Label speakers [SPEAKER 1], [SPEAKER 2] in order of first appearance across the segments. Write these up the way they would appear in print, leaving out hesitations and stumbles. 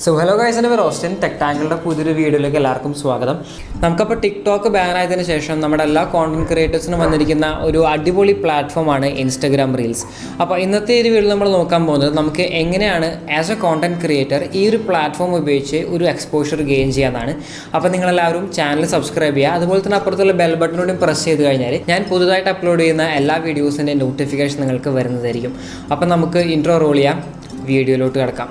[SPEAKER 1] So hello guys, എൻ്റെ പേര് Austin ടെക്ടാങ്കിളുടെ പുതിയൊരു വീഡിയോയിലേക്ക് എല്ലാവർക്കും സ്വാഗതം. നമുക്കപ്പോൾ ടിക്ടോക്ക് ബാൻ ആയതിനു ശേഷം നമ്മുടെ എല്ലാ കോണ്ടന്റ് ക്രിയേറ്റേഴ്സിനും വന്നിരിക്കുന്ന ഒരു അടിപൊളി പ്ലാറ്റ്ഫോമാണ് ഇൻസ്റ്റാഗ്രാം റീൽസ്. അപ്പോൾ ഇന്നത്തെ ഈ വീഡിയോയിൽ നമ്മൾ നോക്കാൻ പോകുന്നത് നമുക്ക് എങ്ങനെയാണ് ആസ് എ കോണ്ടന്റ് ക്രിയേറ്റർ ഈ ഒരു പ്ലാറ്റ്ഫോം ഉപയോഗിച്ച് ഒരു എക്സ്പോഷർ ഗെയിൻ ചെയ്യാനാണ്. അപ്പോൾ നിങ്ങളെല്ലാവരും ചാനൽ സബ്സ്ക്രൈബ് ചെയ്യുക, അതുപോലെ തന്നെ അപ്പുറത്തുള്ള ബെൽ ബട്ടണോടും പ്രസ് ചെയ്ത് കഴിഞ്ഞാൽ ഞാൻ പുതുതായിട്ട് അപ്ലോഡ് ചെയ്യുന്ന എല്ലാ വീഡിയോസിൻ്റെ നോട്ടിഫിക്കേഷൻ നിങ്ങൾക്ക് വരുന്നതായിരിക്കും. അപ്പോൾ നമുക്ക് ഇൻട്രോ റോൾ ചെയ്യാം, വീഡിയോയിലോട്ട് കിടക്കാം.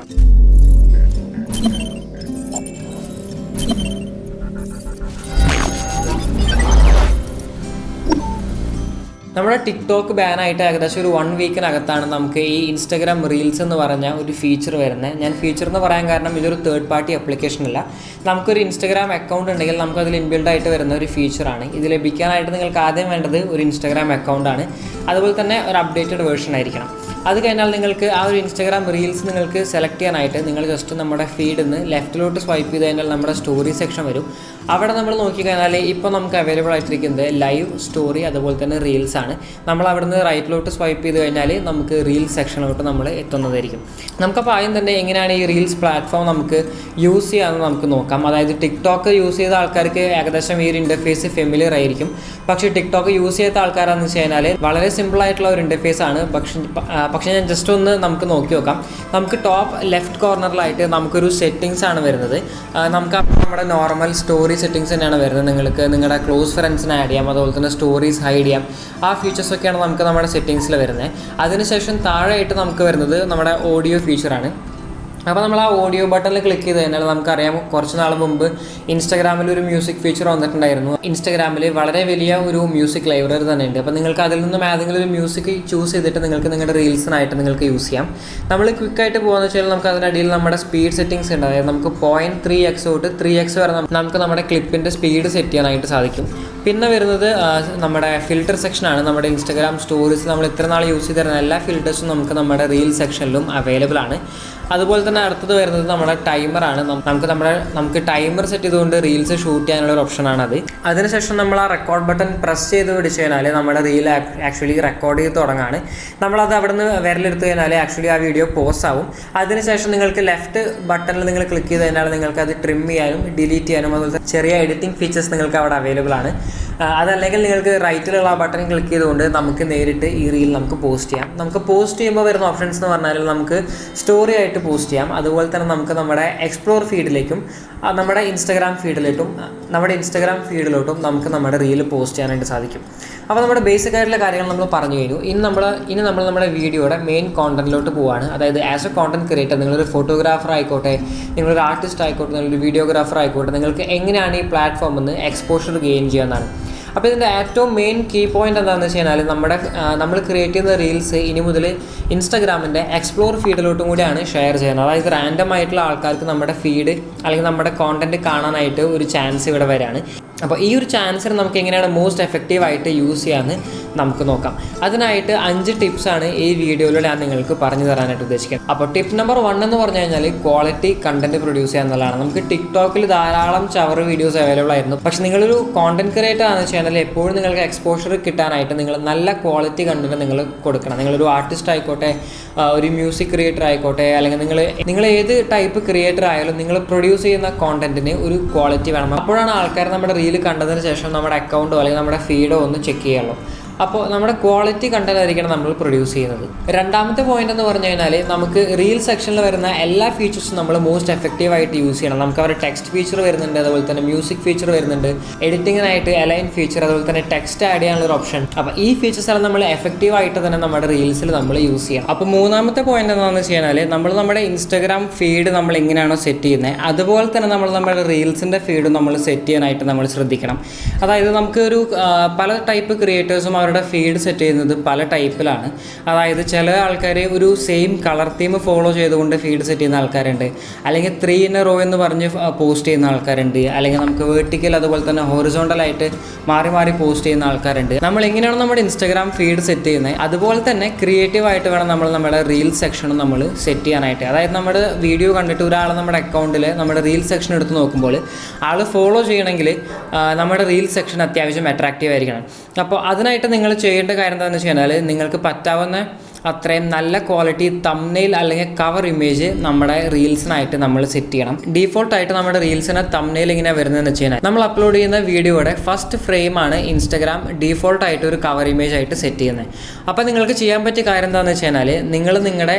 [SPEAKER 1] നമ്മുടെ ടിക്ടോക്ക് ബാനായിട്ട് ഏകദേശം ഒരു 1 വീക്കിനകത്താണ് നമുക്ക് ഈ ഇൻസ്റ്റാഗ്രാം റീൽസ് എന്ന് പറഞ്ഞ ഒരു ഫീച്ചർ വരുന്നത്. ഞാൻ ഫീച്ചർ എന്ന് പറയാൻ കാരണം ഇതൊരു തേർഡ് പാർട്ടി ആപ്ലിക്കേഷൻ അല്ല. നമുക്കൊരു ഇൻസ്റ്റാഗ്രാം അക്കൗണ്ട് ഉണ്ടെങ്കിൽ നമുക്കതിൽ ഇൻബിൽഡ് ആയിട്ട് വരുന്ന ഒരു ഫീച്ചറാണ്. ഇത് ലഭിക്കാനായിട്ട് നിങ്ങൾക്ക് ആദ്യം വേണ്ടത് ഒരു ഇൻസ്റ്റാഗ്രാം അക്കൗണ്ടാണ്, അതുപോലെ തന്നെ ഒരു അപ്ഡേറ്റഡ് വേർഷൻ ആയിരിക്കണം. അത് കഴിഞ്ഞാൽ നിങ്ങൾക്ക് ആ ഒരു ഇൻസ്റ്റാഗ്രാം റീൽസ് നിങ്ങൾക്ക് സെലക്ട് ചെയ്യാനായിട്ട് നിങ്ങൾ ജസ്റ്റ് നമ്മുടെ ഫീഡിൽ നിന്ന് ലെഫ്റ്റിലോട്ട് സ്വൈപ്പ് ചെയ്ത് കഴിഞ്ഞാൽ നമ്മുടെ സ്റ്റോറി സെക്ഷൻ വരും. അവിടെ നമ്മൾ നോക്കിക്കഴിഞ്ഞാൽ ഇപ്പോൾ നമുക്ക് അവൈലബിൾ ആയിട്ടിരിക്കുന്നത് ലൈവ്, സ്റ്റോറി, അതുപോലെ തന്നെ റീൽസ് ആണ്. നമ്മൾ അവിടെ നിന്ന് റൈറ്റിലോട്ട് സ്വൈപ്പ് ചെയ്ത് കഴിഞ്ഞാൽ നമുക്ക് റീൽസ് സെക്ഷനിലോട്ട് നമ്മൾ എത്തുന്നതായിരിക്കും. നമുക്കപ്പോൾ ആദ്യം തന്നെ എങ്ങനെയാണ് ഈ റീൽസ് പ്ലാറ്റ്ഫോം നമുക്ക് യൂസ് ചെയ്യാമെന്ന് നമുക്ക് നോക്കാം. അതായത് ടിക്ടോക്ക് യൂസ് ചെയ്ത ആൾക്കാർക്ക് ഏകദേശം ഈ ഒരു ഇൻ്റർഫേസ് ഫെമിലിയർ ആയിരിക്കും. പക്ഷേ ടിക്ടോക്ക് യൂസ് ചെയ്യാത്ത ആൾക്കാരാണെന്ന് വെച്ച് കഴിഞ്ഞാൽ വളരെ സിമ്പിളായിട്ടുള്ള ഒരു ഇൻ്റർഫേസ് ആണ്. പക്ഷേ ഞാൻ ജസ്റ്റ് ഒന്ന് നമുക്ക് നോക്കി നോക്കാം. നമുക്ക് ടോപ്പ് ലെഫ്റ്റ് കോർണറിലായിട്ട് നമുക്കൊരു സെറ്റിങ്സ് ആണ് വരുന്നത്. നമുക്ക് നമ്മുടെ നോർമൽ സ്റ്റോറി സെറ്റിങ്സ് തന്നെയാണ് വരുന്നത്. നിങ്ങൾക്ക് നിങ്ങളുടെ ക്ലോസ് ഫ്രണ്ട്സിനെ ആഡ് ചെയ്യാം, അതുപോലെ തന്നെ സ്റ്റോറീസ് ഹൈഡ് ചെയ്യാം. ആ ഫീച്ചേഴ്സൊക്കെയാണ് നമുക്ക് നമ്മുടെ സെറ്റിങ്സിൽ വരുന്നത്. അതിനുശേഷം താഴെയായിട്ട് നമുക്ക് വരുന്നത് നമ്മുടെ ഓഡിയോ ഫീച്ചറാണ്. അപ്പോൾ നമ്മൾ ആ ഓഡിയോ ബട്ടണിൽ ക്ലിക്ക് ചെയ്ത് കഴിഞ്ഞാൽ നമുക്കറിയാം, കുറച്ച് നാൾ മുമ്പ് ഇൻസ്റ്റാഗ്രാമിൽ ഒരു മ്യൂസിക് ഫീച്ചർ വന്നിട്ടുണ്ടായിരുന്നു. ഇൻസ്റ്റാഗ്രാമിൽ വളരെ വലിയ ഒരു മ്യൂസിക് ലൈബ്രറി തന്നെ ഉണ്ട്. അപ്പോൾ നിങ്ങൾക്ക് അതിൽ നിന്നും ഏതെങ്കിലും ഒരു മ്യൂസിക് ചൂസ് ചെയ്തിട്ട് നിങ്ങൾക്ക് നിങ്ങളുടെ റീൽസിനായിട്ട് നിങ്ങൾക്ക് യൂസ് ചെയ്യാം. നമ്മൾ ക്വിക്കായിട്ട് പോകുകയെന്ന് വെച്ചാൽ നമുക്ക് അതിനിടയിൽ നമ്മുടെ സ്പീഡ് സെറ്റിങ്സ് ഉണ്ട്. അതായത് നമുക്ക് 0.3x തൊട്ട് 3x വരെ നമുക്ക് നമ്മുടെ ക്ലിപ്പിൻ്റെ സ്പീഡ് സെറ്റ് ചെയ്യാനായിട്ട് സാധിക്കും. പിന്നെ വരുന്നത് നമ്മുടെ ഫിൽറ്റർ സെക്ഷനാണ്. നമ്മുടെ ഇൻസ്റ്റാഗ്രാം സ്റ്റോറീസ് നമ്മൾ ഇത്ര നാൾ യൂസ് ചെയ്തിരുന്ന എല്ലാ ഫിൽറ്റേഴ്സും നമുക്ക് നമ്മുടെ റീൽ സെക്ഷനിലും അവൈലബിൾ ആണ്. അതുപോലെ തന്നെ അടുത്തത് വരുന്നത് നമ്മുടെ ടൈമറാണ്. നമുക്ക് ടൈമർ സെറ്റ് ചെയ്തുകൊണ്ട് റീൽസ് ഷൂട്ട് ചെയ്യാനുള്ള ഒരു ഓപ്ഷനാണത്. അതിനുശേഷം നമ്മൾ ആ റെക്കോർഡ് ബട്ടൺ പ്രസ് ചെയ്ത് പിടിച്ച് കഴിഞ്ഞാൽ നമ്മുടെ റീൽ ആക്ച്വലി റെക്കോർഡ് ചെയ്ത് തുടങ്ങാണ്. നമ്മളത് അവിടെ നിന്ന് വിരലെടുത്ത് കഴിഞ്ഞാൽ ആക്ച്വലി ആ വീഡിയോ പോസ് ആവും. അതിനുശേഷം നിങ്ങൾക്ക് ലെഫ്റ്റ് ബട്ടണിൽ നിങ്ങൾ ക്ലിക്ക് ചെയ്ത് കഴിഞ്ഞാൽ നിങ്ങൾക്ക് അത് ട്രിം ചെയ്യാനും ഡിലീറ്റ് ചെയ്യാനും അതുപോലെ ചെറിയ എഡിറ്റിംഗ് ഫീച്ചേഴ്സ് നിങ്ങൾക്ക് അവിടെ അവൈലബിൾ ആണ്. അതല്ലെങ്കിൽ നിങ്ങൾക്ക് റൈറ്റിലുള്ള ആ ബട്ടൺ ക്ലിക്ക് ചെയ്തുകൊണ്ട് നമുക്ക് നേരിട്ട് ഈ റീൽ നമുക്ക് പോസ്റ്റ് ചെയ്യാം. നമുക്ക് പോസ്റ്റ് ചെയ്യുമ്പോൾ വരുന്ന ഓപ്ഷൻസ് എന്ന് പറഞ്ഞാൽ നമുക്ക് സ്റ്റോറി ആയിട്ട് പോസ്റ്റ് ചെയ്യാം, അതുപോലെ തന്നെ നമുക്ക് നമ്മുടെ എക്സ്പ്ലോർ ഫീഡിലേക്കും നമ്മുടെ ഇൻസ്റ്റാഗ്രാം ഫീഡിലോട്ടും നമുക്ക് നമ്മുടെ റീൽ പോസ്റ്റ് ചെയ്യാനായിട്ട് സാധിക്കും. അപ്പോൾ നമ്മുടെ ബേസിക് ആയിട്ടുള്ള കാര്യങ്ങൾ നമ്മൾ പറഞ്ഞു കഴിഞ്ഞു. ഇനി നമ്മൾ നമ്മുടെ വീഡിയോയുടെ മെയിൻ കോണ്ടന്റിലോട്ട് പോവുകയാണ്. അതായത് ആസ് എ കോണ്ടന്റ് ക്രിയേറ്റർ, നിങ്ങളൊരു ഫോട്ടോഗ്രാഫർ ആയിക്കോട്ടെ, നിങ്ങളൊരു ആർട്ടിസ്റ്റ് ആയിക്കോട്ടെ, നിങ്ങളൊരു വീഡിയോഗ്രാഫർ ആയിക്കോട്ടെ, നിങ്ങൾക്ക് എങ്ങനെയാണ് ഈ പ്ലാറ്റ്ഫോമിൽ നിന്ന് എക്സ്പോഷർ ഗെയിൻ ചെയ്യാനാണ്. അപ്പോൾ ഇതിൻ്റെ ഏറ്റവും മെയിൻ കീ പോയിൻ്റ് എന്താണെന്ന് വെച്ച് കഴിഞ്ഞാൽ നമ്മൾ ക്രിയേറ്റ് ചെയ്യുന്ന റീൽസ് ഇനി മുതൽ ഇൻസ്റ്റാഗ്രാമിൻ്റെ എക്സ്പ്ലോർ ഫീഡിലോട്ടും കൂടിയാണ് ഷെയർ ചെയ്യുന്നത്. അതായത് റാൻഡം ആയിട്ടുള്ള ആൾക്കാർക്ക് നമ്മുടെ ഫീഡ് അല്ലെങ്കിൽ നമ്മുടെ കോണ്ടന്റ് കാണാനായിട്ട് ഒരു ചാൻസ് ഇവിടെ വരികയാണ്. അപ്പോൾ ഈ ഒരു ചാൻസിന് നമുക്ക് എങ്ങനെയാണ് മോസ്റ്റ് എഫക്റ്റീവായിട്ട് യൂസ് ചെയ്യാമെന്ന് നമുക്ക് നോക്കാം. അതിനായിട്ട് 5 ടിപ്സാണ് ഈ വീഡിയോയിലൂടെ ഞാൻ നിങ്ങൾക്ക് പറഞ്ഞു തരാനായിട്ട് ഉദ്ദേശിക്കുന്നത്. അപ്പോൾ ടിപ്പ് നമ്പർ 1 എന്ന് പറഞ്ഞു കഴിഞ്ഞാൽ ക്വാളിറ്റി കണ്ടന്റ് പ്രൊഡ്യൂസ് ചെയ്യുക എന്നുള്ളതാണ്. നമുക്ക് ടിക്ടോക്കിൽ ധാരാളം ചവർ വീഡിയോസ് അവൈലബിൾ ആയിരുന്നു. പക്ഷേ നിങ്ങളൊരു കോണ്ടന്റ് ക്രിയേറ്റർ ആണെന്ന് വെച്ച് കഴിഞ്ഞാൽ എപ്പോഴും നിങ്ങൾക്ക് എക്സ്പോഷർ കിട്ടാനായിട്ട് നിങ്ങൾ നല്ല ക്വാളിറ്റി കണ്ടന്റ് നിങ്ങൾ കൊടുക്കണം. നിങ്ങളൊരു ആർട്ടിസ്റ്റ് ആയിക്കോട്ടെ, ഒരു മ്യൂസിക് ക്രിയേറ്റർ ആയിക്കോട്ടെ, അല്ലെങ്കിൽ നിങ്ങൾ ഏത് ടൈപ്പ് ക്രിയേറ്റർ ആയാലും നിങ്ങൾ പ്രൊഡ്യൂസ് ചെയ്യുന്ന കോണ്ടന്റിന് ഒരു ക്വാളിറ്റി വേണം. അപ്പോഴാണ് ആൾക്കാർ നമ്മുടെ റീൽ കണ്ടതിന് ശേഷം നമ്മുടെ അക്കൗണ്ടോ അല്ലെങ്കിൽ നമ്മുടെ ഫീഡോ ഒന്ന് ചെക്ക് ചെയ്യുള്ളൂ. അപ്പോൾ നമ്മുടെ ക്വാളിറ്റി കണ്ടന്റ് ആയിരിക്കണം നമ്മൾ പ്രൊഡ്യൂസ് ചെയ്യുന്നത്. രണ്ടാമത്തെ പോയിന്റ് എന്ന് പറഞ്ഞു കഴിഞ്ഞാൽ നമുക്ക് റീൽ സെക്ഷനിൽ വരുന്ന എല്ലാ ഫീച്ചേഴ്സും നമ്മൾ മോസ്റ്റ് എഫക്റ്റീവായിട്ട് യൂസ് ചെയ്യണം. നമുക്ക് അവർ ടെക്സ്റ്റ് ഫീച്ചർ വരുന്നുണ്ട്, അതുപോലെ തന്നെ മ്യൂസിക് ഫീച്ചർ വരുന്നുണ്ട്, എഡിറ്റിങ്ങിനായിട്ട് അലൈൻ ഫീച്ചർ, അതുപോലെ തന്നെ ടെക്സ്റ്റ് ആഡ് ചെയ്യാനുള്ള ഒരു ഓപ്ഷൻ. അപ്പോൾ ഈ ഫീച്ചേഴ്സ് എല്ലാം നമ്മൾ എഫക്റ്റീവായിട്ട് തന്നെ നമ്മുടെ റീൽസിൽ നമ്മൾ യൂസ് ചെയ്യണം. അപ്പോൾ മൂന്നാമത്തെ പോയിന്റ് എന്താണെന്ന് വെച്ച് കഴിഞ്ഞാൽ നമ്മൾ നമ്മുടെ ഇൻസ്റ്റാഗ്രാം ഫീഡ് നമ്മൾ എങ്ങനെയാണോ സെറ്റ് ചെയ്യുന്നത് അതുപോലെ തന്നെ നമ്മൾ നമ്മുടെ റീൽസിൻ്റെ ഫീഡ് നമ്മൾ സെറ്റ് ചെയ്യാനായിട്ട് നമ്മൾ ശ്രദ്ധിക്കണം. അതായത് നമുക്കൊരു പല ടൈപ്പ് ക്രിയേറ്റേഴ്സും അവരുടെ ഫീഡ് സെറ്റ് ചെയ്യുന്നത് പല ടൈപ്പിലാണ്. അതായത് ചില ആൾക്കാർ ഒരു സെയിം കളർ തീം ഫോളോ ചെയ്തുകൊണ്ട് ഫീഡ് സെറ്റ് ചെയ്യുന്ന ആൾക്കാരുണ്ട്, അല്ലെങ്കിൽ 3 in a row എന്ന് പറഞ്ഞ് പോസ്റ്റ് ചെയ്യുന്ന ആൾക്കാരുണ്ട്, അല്ലെങ്കിൽ നമുക്ക് വേർട്ടിക്കൽ അതുപോലെ തന്നെ ഹൊറിസോണ്ടലായിട്ട് മാറി മാറി പോസ്റ്റ് ചെയ്യുന്ന ആൾക്കാരുണ്ട്. നമ്മൾ എങ്ങനെയാണ് നമ്മുടെ ഇൻസ്റ്റാഗ്രാം ഫീഡ് സെറ്റ് ചെയ്യുന്നത് അതുപോലെ തന്നെ ക്രിയേറ്റീവായിട്ട് വേണം നമ്മൾ നമ്മുടെ റീൽ സെക്ഷനും നമ്മൾ സെറ്റ് ചെയ്യാനായിട്ട്. അതായത് നമ്മുടെ വീഡിയോ കണ്ടിട്ട് ഒരാൾ നമ്മുടെ അക്കൗണ്ടിൽ നമ്മുടെ റീൽ സെക്ഷൻ എടുത്ത് നോക്കുമ്പോൾ ആൾ ഫോളോ ചെയ്യണമെങ്കിൽ നമ്മുടെ റീൽ സെക്ഷൻ അത്യാവശ്യം അട്രാക്റ്റീവ് ആയിരിക്കണം. അപ്പോൾ അതിനായിട്ട് നിങ്ങൾ ചെയ്യേണ്ട കാര്യം എന്താണെന്ന് വെച്ച് കഴിഞ്ഞാൽ നിങ്ങൾക്ക് പറ്റാവുന്ന അത്രയും നല്ല ക്വാളിറ്റി തംബ്നെയിൽ അല്ലെങ്കിൽ കവർ ഇമേജ് നമ്മുടെ റീൽസിനായിട്ട് നമ്മൾ സെറ്റ് ചെയ്യണം. ഡീഫോൾട്ടായിട്ട് നമ്മുടെ റീൽസിന് തംബ്നെയിൽ ഇങ്ങനെ വരുന്നതെന്ന് വെച്ച് കഴിഞ്ഞാൽ നമ്മൾ അപ്ലോഡ് ചെയ്യുന്ന വീഡിയോയുടെ ഫസ്റ്റ് ഫ്രെയിമാണ് ഇൻസ്റ്റാഗ്രാം ഡീഫോൾട്ടായിട്ട് ഒരു കവർ ഇമേജ് ആയിട്ട് സെറ്റ് ചെയ്യുന്നത്. അപ്പോൾ നിങ്ങൾക്ക് ചെയ്യാൻ പറ്റിയ കാര്യം എന്താണെന്ന് വെച്ച് കഴിഞ്ഞാൽ നിങ്ങൾ നിങ്ങളുടെ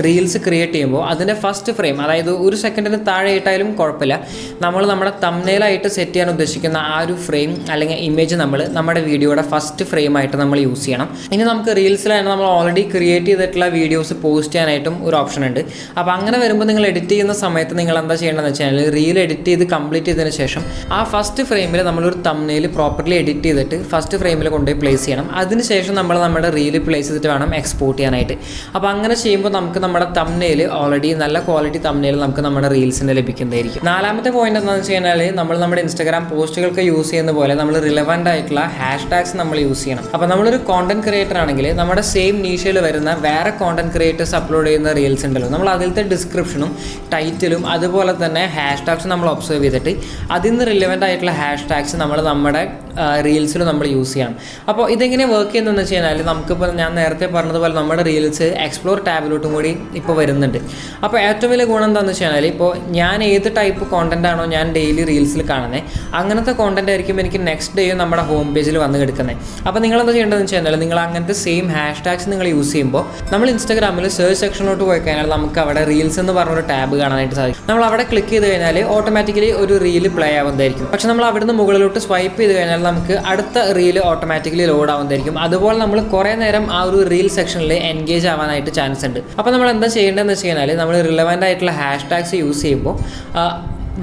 [SPEAKER 1] റീൽസ് ക്രിയേറ്റ് ചെയ്യുമ്പോൾ അതിൻ്റെ ഫസ്റ്റ് ഫ്രെയിം, അതായത് 1 സെക്കൻഡിന് താഴെ ഇട്ടാലും കുഴപ്പമില്ല, നമ്മൾ നമ്മുടെ തംബ്നെയിലായിട്ട് സെറ്റ് ചെയ്യാൻ ഉദ്ദേശിക്കുന്ന ആ ഒരു ഫ്രെയിം അല്ലെങ്കിൽ ഇമേജ് നമ്മുടെ വീഡിയോയുടെ ഫസ്റ്റ് ഫ്രെയിം ആയിട്ട് നമ്മൾ യൂസ് ചെയ്യണം. ഇനി നമുക്ക് റീൽസിലാണ് നമ്മൾ ഓൾറെഡി ക്രിയേറ്റ് ചെയ്തിട്ടുള്ള വീഡിയോസ് പോസ്റ്റ് ചെയ്യാനായിട്ടും ഒരു ഓപ്ഷൻ ഉണ്ട്. അപ്പോൾ അങ്ങനെ വരുമ്പോൾ നിങ്ങൾ എഡിറ്റ് ചെയ്യുന്ന സമയത്ത് നിങ്ങൾ എന്താ ചെയ്യേണ്ടതെന്ന് വെച്ചാൽ റീൽ എഡിറ്റ് ചെയ്ത് കംപ്ലീറ്റ് ചെയ്തതിന് ശേഷം ആ ഫസ്റ്റ് ഫ്രെയിമിൽ നമ്മളൊരു തംബ്നെയിൽ പ്രോപ്പർലി എഡിറ്റ് ചെയ്തിട്ട് ഫസ്റ്റ് ഫ്രെയിമിൽ കൊണ്ടുപോയി പ്ലേസ് ചെയ്യണം. അതിനുശേഷം നമ്മൾ നമ്മുടെ റീൽ പ്ലേസ് ചെയ്തിട്ട് വേണം എക്സ്പോർട്ട് ചെയ്യാനായിട്ട്. അപ്പോൾ അങ്ങനെ ചെയ്യുമ്പോൾ നമുക്ക് നമ്മുടെ തംബ്നെയിൽ ഓൾറെഡി നല്ല ക്വാളിറ്റി തംബ്നെയിൽ നമുക്ക് നമ്മുടെ റീൽസിന് ലഭിക്കുന്നതായിരിക്കും. നാലാമത്തെ പോയിന്റ് എന്താണെന്ന് വെച്ച് കഴിഞ്ഞാൽ നമ്മൾ നമ്മുടെ ഇൻസ്റ്റാഗ്രാം പോസ്റ്റുകൾക്ക് യൂസ് ചെയ്യുന്ന പോലെ നമ്മൾ റിലവൻ്റ് ആയിട്ടുള്ള ഹാഷ്ടാഗ്സ് നമ്മൾ യൂസ് ചെയ്യണം. അപ്പോൾ നമ്മളൊരു കോണ്ടന്റ് ക്രിയേറ്റർ ആണെങ്കിൽ നമ്മുടെ സെയിം നീഷയിൽ വരുന്ന വേറെ കോണ്ടന്റ് ക്രിയേറ്റേഴ്സ് അപ്ലോഡ് ചെയ്യുന്ന റീൽസ് ഉണ്ടല്ലോ, നമ്മൾ അതിലത്തെ ഡിസ്ക്രിപ്ഷനും ടൈറ്റിലും അതുപോലെ തന്നെ ഹാഷ്ടാഗ്സും നമ്മൾ ഒബ്സർവ് ചെയ്തിട്ട് അതിൽ നിന്ന് റിലവൻ്റ് ആയിട്ടുള്ള ഹാഷ്ടാഗ്സ് നമ്മുടെ റീൽസിൽ നമ്മൾ യൂസ് ചെയ്യണം. അപ്പോൾ ഇതെങ്ങനെ വർക്ക് ചെയ്യുന്നതെന്ന് വെച്ച് കഴിഞ്ഞാൽ നമുക്കിപ്പോൾ ഞാൻ നേരത്തെ പറഞ്ഞതുപോലെ നമ്മുടെ റീൽസ് എക്സ്പ്ലോർ ടാബിലോട്ടും കൂടി ഇപ്പോൾ വരുന്നുണ്ട്. അപ്പോൾ ഏറ്റവും വലിയ ഗുണം എന്താണെന്ന് വെച്ച് കഴിഞ്ഞാൽ ഇപ്പോൾ ഞാൻ ഏത് ടൈപ്പ് കോണ്ടന്റ് ആണോ ഞാൻ ഡെയിലി റീൽസിൽ കാണുന്നത് അങ്ങനത്തെ കോണ്ടന്റ് ആയിരിക്കും എനിക്ക് നെക്സ്റ്റ് ഡേ നമ്മുടെ ഹോം പേജിൽ വന്ന് കിടക്കുന്നത്. അപ്പോൾ നിങ്ങളെന്താ ചെയ്യേണ്ടതെന്ന് വെച്ച് കഴിഞ്ഞാൽ നിങ്ങൾ അങ്ങനത്തെ സെയിം ഹാഷ്ടാഗ്സ് നിങ്ങൾ യൂസ് ചെയ്യുമ്പോൾ നമ്മൾ ഇൻസ്റ്റാഗ്രാമിൽ സെർച്ച് സെക്ഷനിലോട്ട് പോയി കഴിഞ്ഞാൽ നമുക്ക് അവിടെ റീൽസ് എന്ന് പറഞ്ഞൊരു ടാബ് കാണാനായിട്ട് സാധിക്കും. നമ്മൾ അവിടെ ക്ലിക്ക് ചെയ്ത് കഴിഞ്ഞാൽ ഓട്ടോമാറ്റിക്കലി ഒരു റീൽ പ്ലേ ആവുന്നതായിരിക്കും. പക്ഷെ നമ്മൾ അവിടുന്ന് മുകളിലോട്ട് സ്വൈപ്പ് ചെയ്ത് കഴിഞ്ഞാൽ നമുക്ക് അടുത്ത റീൽ ഓട്ടോമാറ്റിക്കലി ലോഡ് ആവുന്നതായിരിക്കും. അതുപോലെ നമ്മൾ കുറേ നേരം ആ ഒരു റീൽ സെക്ഷനിൽ എൻഗേജ് ആവാനായിട്ട് ചാൻസ് ഉണ്ട്. അപ്പോൾ നമ്മൾ എന്താ ചെയ്യേണ്ടതെന്ന് വെച്ച് കഴിഞ്ഞാൽ നമ്മൾ റിലവൻ്റ് ആയിട്ടുള്ള ഹാഷ്ടാഗ്സ് യൂസ് ചെയ്യുമ്പോൾ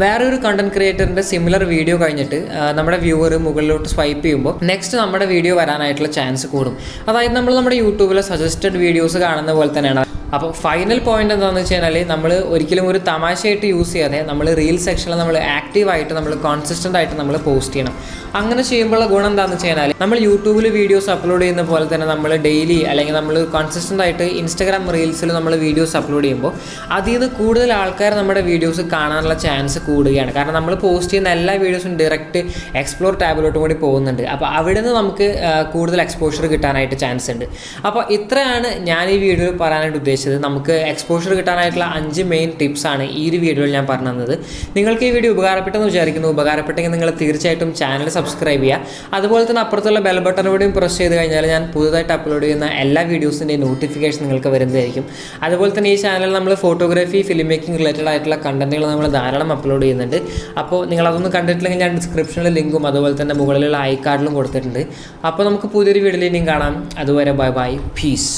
[SPEAKER 1] വേറൊരു കണ്ടന്റ് ക്രിയേറ്ററിൻ്റെ സിമിലർ വീഡിയോ കഴിഞ്ഞിട്ട് നമ്മുടെ വ്യൂവർ മുകളിലോട്ട് സ്വൈപ്പ് ചെയ്യുമ്പോൾ നെക്സ്റ്റ് നമ്മുടെ വീഡിയോ വരാനായിട്ടുള്ള ചാൻസ് കൂടും. അതായത് നമ്മൾ നമ്മുടെ യൂട്യൂബിലെ സജസ്റ്റഡ് വീഡിയോസ് കാണുന്ന പോലെ തന്നെയാണ്. അപ്പോൾ ഫൈനൽ പോയിന്റ് എന്താണെന്ന് വെച്ച് കഴിഞ്ഞാൽ നമ്മൾ ഒരിക്കലും ഒരു തമാശയായിട്ട് യൂസ് ചെയ്യാതെ നമ്മൾ റീൽ സെക്ഷനിൽ നമ്മൾ ആക്റ്റീവായിട്ട് നമ്മൾ കോൺസിസ്റ്റൻ്റ് ആയിട്ട് നമ്മൾ പോസ്റ്റ് ചെയ്യണം. അങ്ങനെ ചെയ്യുമ്പോഴുള്ള ഗുണം എന്താണെന്ന് വെച്ച് കഴിഞ്ഞാൽ നമ്മൾ യൂട്യൂബിൽ വീഡിയോസ് അപ്ലോഡ് ചെയ്യുന്ന പോലെ തന്നെ നമ്മൾ ഡെയിലി അല്ലെങ്കിൽ നമ്മൾ കോൺസിസ്റ്റൻ്റ് ആയിട്ട് ഇൻസ്റ്റാഗ്രാം റീൽസിൽ നമ്മൾ വീഡിയോസ് അപ്ലോഡ് ചെയ്യുമ്പോൾ അതിൽ നിന്ന് കൂടുതൽ ആൾക്കാർ നമ്മുടെ വീഡിയോസ് കാണാനുള്ള ചാൻസ് കൂടുകയാണ്. കാരണം നമ്മൾ പോസ്റ്റ് ചെയ്യുന്ന എല്ലാ വീഡിയോസും ഡയറക്റ്റ് എക്സ്പ്ലോർ ടാബിലോട്ടും കൂടി പോകുന്നുണ്ട്. അപ്പോൾ അവിടെ നിന്ന് നമുക്ക് കൂടുതൽ എക്സ്പോഷർ കിട്ടാനായിട്ട് ചാൻസ് ഉണ്ട്. അപ്പോൾ ഇത്രയാണ് ഞാൻ ഈ വീഡിയോയിൽ പറയാനായിട്ട് ഉദ്ദേശിച്ചത്. നമുക്ക് എക്സ്പോഷർ കിട്ടാനായിട്ടുള്ള 5 മെയിൻ ടിപ്സാണ് ഈ ഒരു വീഡിയോയിൽ ഞാൻ പറഞ്ഞു തന്നത്. നിങ്ങൾക്ക് ഈ വീഡിയോ ഉപകാരപ്പെട്ടെന്ന് വിചാരിക്കുന്നു. ഉപകാരപ്പെട്ടെങ്കിൽ നിങ്ങൾ തീർച്ചയായിട്ടും ചാനൽ സബ്സ്ക്രൈബ് ചെയ്യുക. അതുപോലെ തന്നെ അപ്പുറത്തുള്ള ബെൽ ബട്ടൺ കൂടിയും പ്രസ് ചെയ്ത് കഴിഞ്ഞാൽ ഞാൻ പുതുതായിട്ട് അപ്ലോഡ് ചെയ്യുന്ന എല്ലാ വീഡിയോസിൻ്റെയും നോട്ടിഫിക്കേഷൻ നിങ്ങൾക്ക് വരുന്നതായിരിക്കും. അതുപോലെ തന്നെ ഈ ചാനലിൽ നമ്മൾ ഫോട്ടോഗ്രാഫി, ഫിലിം മേക്കിംഗ് റിലേറ്റഡ് ആയിട്ടുള്ള കണ്ടന്റുകൾ നമ്മൾ ധാരാളം അപ്ലോഡ് ചെയ്യുന്നുണ്ട്. അപ്പോൾ നിങ്ങളതൊന്നും കണ്ടിട്ടില്ലെങ്കിൽ ഞാൻ ഡിസ്ക്രിപ്ഷനിൽ ലിങ്കും അതുപോലെ തന്നെ മുകളിലുള്ള ഐ കാർഡിലും കൊടുത്തിട്ടുണ്ട്. അപ്പോൾ നമുക്ക് പുതിയൊരു വീഡിയോയിൽ ഇനിയും കാണാം. അതുവരെ ബൈ ബൈ, പീസ്.